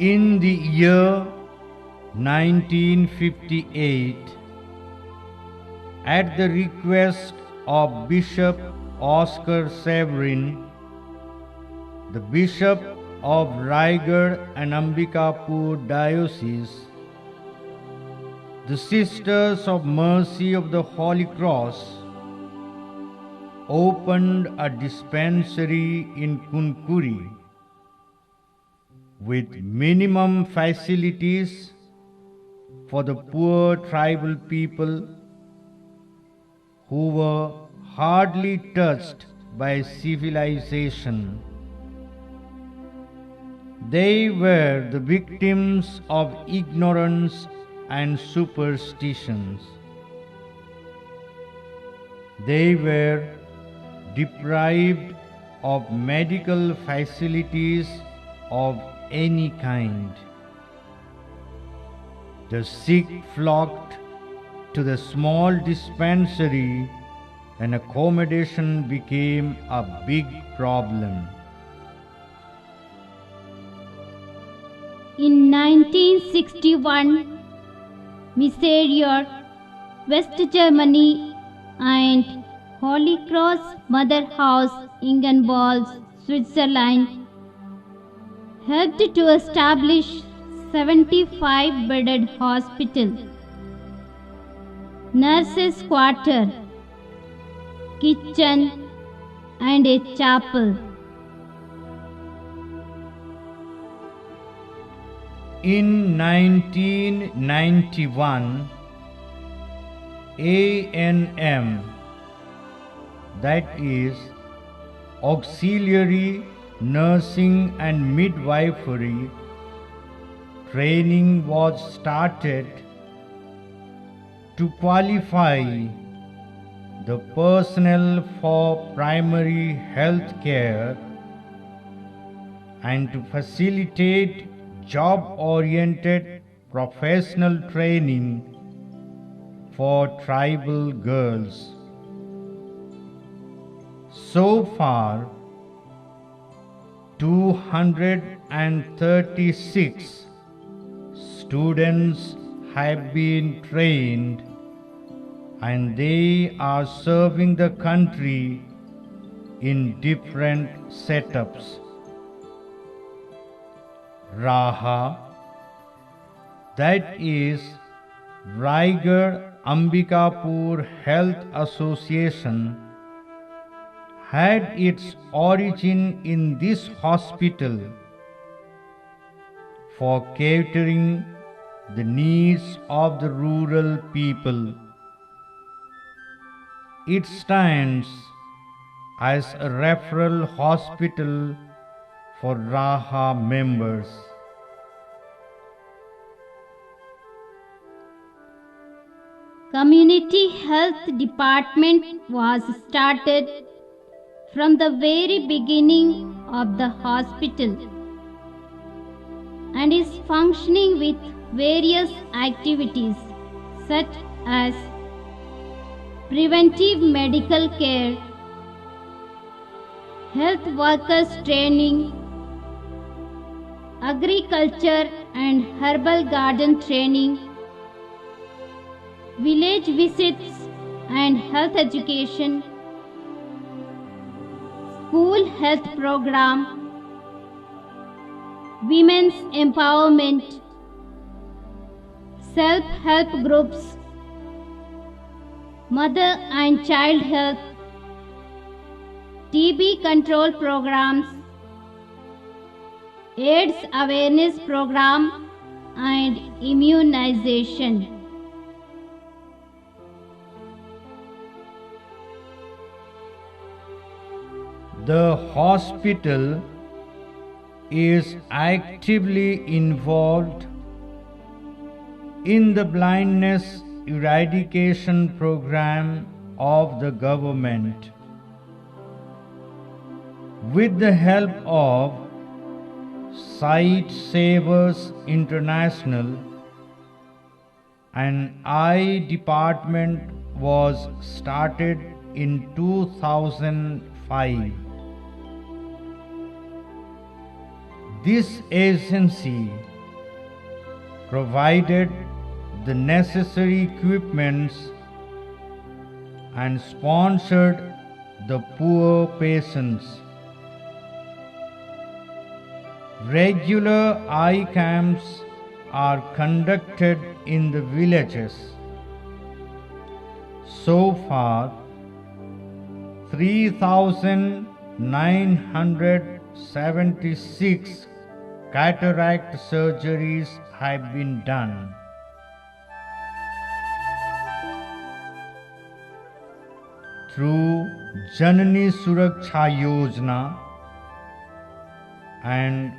In the year 1958, at the request of Bishop Oscar Severin, the Bishop of Raigad and Ambikapur Diocese, the Sisters of Mercy of the Holy Cross opened a dispensary in Kunkuri with minimum facilities for the poor tribal people who were hardly touched by civilization. They were the victims of ignorance and superstitions. They were deprived of medical facilities of any kind. The sick flocked to the small dispensary and accommodation became a big problem. In 1961, Miserior, West Germany and Holy Cross Mother House, Ingenballs, Switzerland helped to establish 75-bedded hospital, nurses' quarter, kitchen and a chapel. In 1991, ANM, that is Auxiliary Nursing and Midwifery, training was started to qualify the personnel for primary health care and to facilitate job-oriented professional training for tribal girls. So far, 236 students have been trained and they are serving the country in different setups. Raha, that is Raigad Ambikapur Health Association, had its origin in this hospital for catering the needs of the rural people. It stands as a referral hospital for Raha members. Community Health Department was started from the very beginning of the hospital and is functioning with various activities such as preventive medical care, health workers training, agriculture and herbal garden training, village visits and health education, school health program, women's empowerment, self-help groups, mother and child health, TB control programs, AIDS awareness program and immunization. The hospital is actively involved in the blindness eradication program of the government. With the help of Sight Savers International, an eye department was started in 2005. This agency provided the necessary equipments, and sponsored the poor patients. Regular eye camps are conducted in the villages. So far, 3,976 cataract surgeries have been done. Through Janani Suraksha Yojana and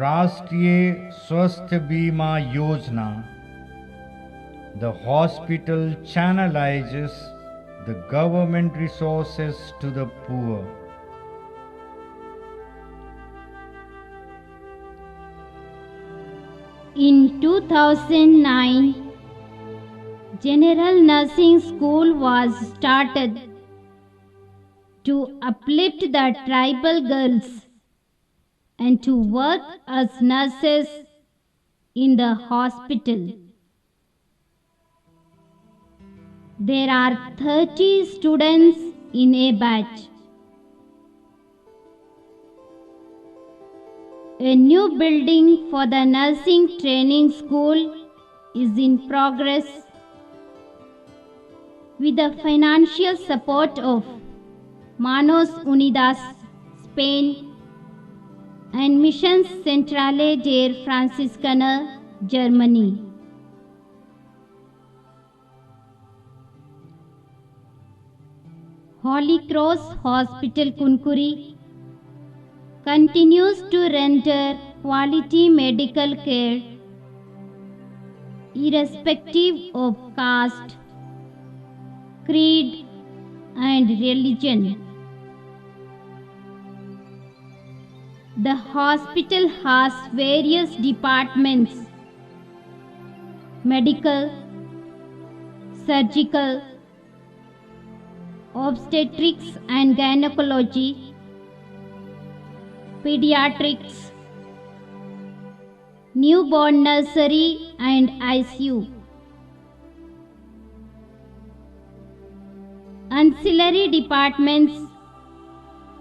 Rashtriya Swasthya Bima Yojana, the hospital channelizes the government resources to the poor. In 2009, General Nursing School was started to uplift the tribal girls and to work as nurses in the hospital. There are 30 students in a batch. A new building for the nursing training school is in progress with the financial support of Manos Unidas, Spain, and Missions Centrale der Franziskaner, Germany. Holy Cross Hospital Kunkuri continues to render quality medical care irrespective of caste, creed, and religion. The hospital has various departments: medical, surgical, obstetrics and gynecology, pediatrics, newborn nursery and ICU. Ancillary departments: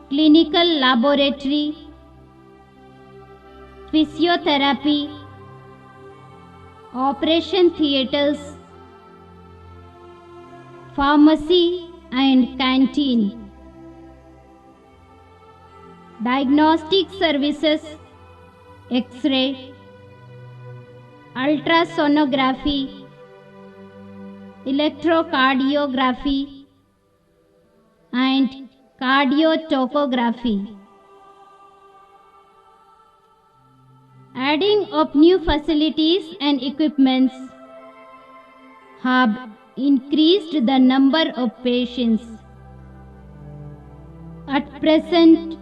clinical laboratory, physiotherapy, operation theatres, pharmacy and canteen. Diagnostic services: X-ray, ultrasonography, electrocardiography, and cardiotocography. Adding up new facilities and equipments have increased the number of patients. At present,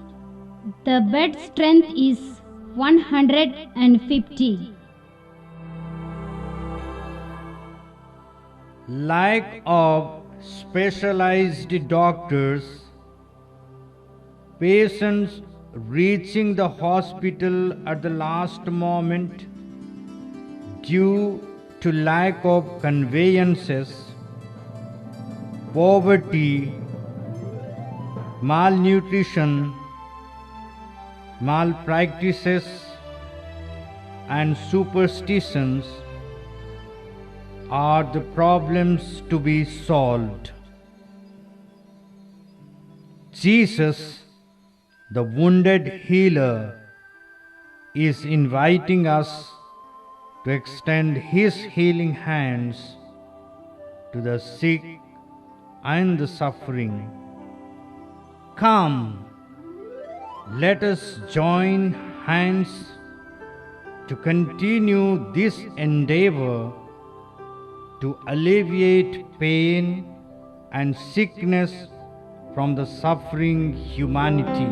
the bed strength is 150. Lack of specialized doctors, patients reaching the hospital at the last moment due to lack of conveyances, poverty, malnutrition, malpractices, and superstitions are the problems to be solved. Jesus, the wounded healer, is inviting us to extend His healing hands to the sick and the suffering. Come, let us join hands to continue this endeavor to alleviate pain and sickness from the suffering humanity.